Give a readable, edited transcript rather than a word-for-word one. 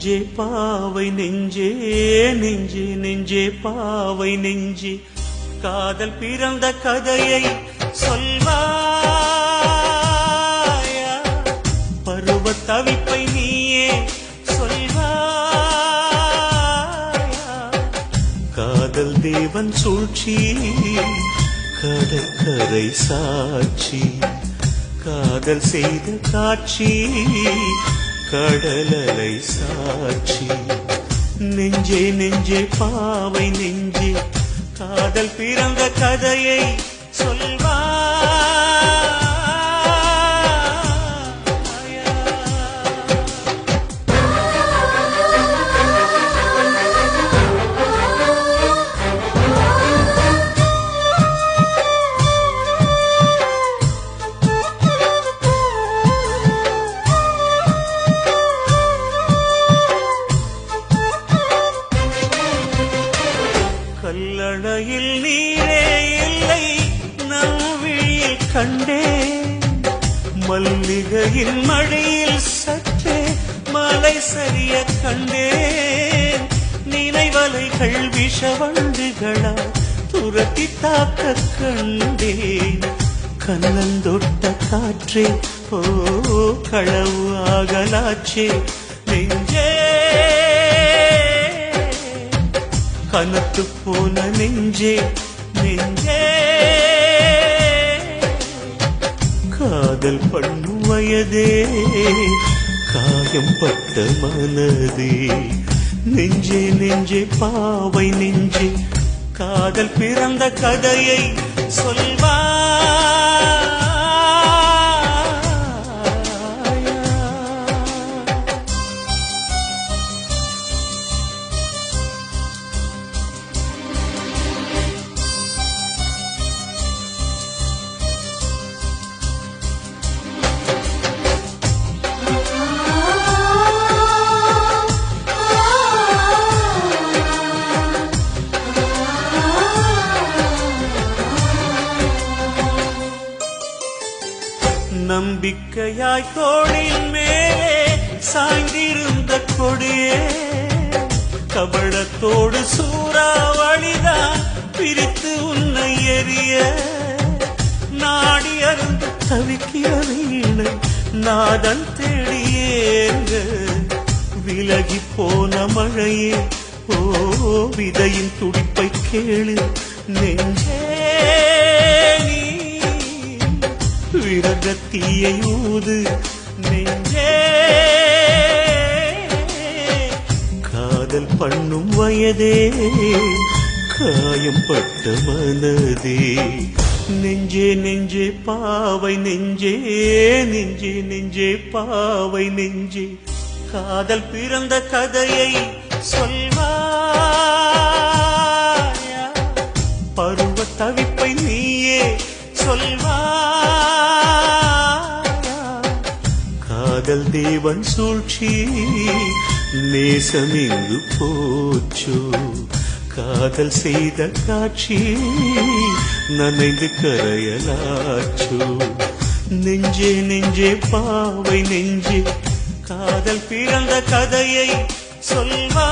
நெஞ்சே பாவை நெஞ்சே நெஞ்சே நெஞ்சே பாவை நெஞ்சே காதல் பிறந்த கதையை சொல்வாயா பருவ தவிப்பை நீயே சொல்வாயா காதல் தேவன் சூழ்ச்சி கடற்கரை சாட்சி காதல் செய்த காட்சி கடலலை சாட்சி நெஞ்சே நெஞ்சே பாவை நெஞ்சே காதல் பிறந்த கதையை சொல்வா கல்லணையில் நீரே இல்லை நவ்விழியில் கண்டே மல்லிகையின் மடியில் சற்றே மலை சரிய கண்டேன் நினைவலைகள் விஷவண்டுகளா துரத்தி தாக்க கண்டேன் கண்ணந்தொட்ட காற்றே ஓ களவு ஆகலாச்சே நெஞ்சே கனத்து போன நெஞ்சே நெஞ்சே காதல் பண்ணும் வயதே காயம் பட்ட மனதே நெஞ்சே நெஞ்சே பாவை நெஞ்சே காதல் பிறந்த கதையை சொல்வா நம்பிக்கையாய் தோளின் மேலே சாய்ந்திருந்த கொடியே கபடத்தோடு சூறாவளிதான் பிரித்து உன்னை எறிய நாடி அருந்து தவிக்கிற வீணை நாதன் தேடியேங்க விலகி போன மழையே ஓ விதையின் துடிப்பை கேளு நெஞ்சே விரகத்தீயை ஊது நெஞ்சே காதல் பண்ணும் வயதே காயம் பட்ட மனதே நெஞ்சே நெஞ்சே பாவை நெஞ்சே நெஞ்சே நெஞ்சே பாவை நெஞ்சே காதல் பிறந்த கதையை சொல்வாயா பருவ தவிப்பை நீயே சொல்வா காதல் தேவன் சூழ்ச்சி நேசம் எங்கு போச்சோ காதல் செய்த காட்சி நனைந்து கரையலாச்சோ நெஞ்சே நெஞ்சே பாவை நெஞ்சே காதல் பிறந்த கதையை சொல்வா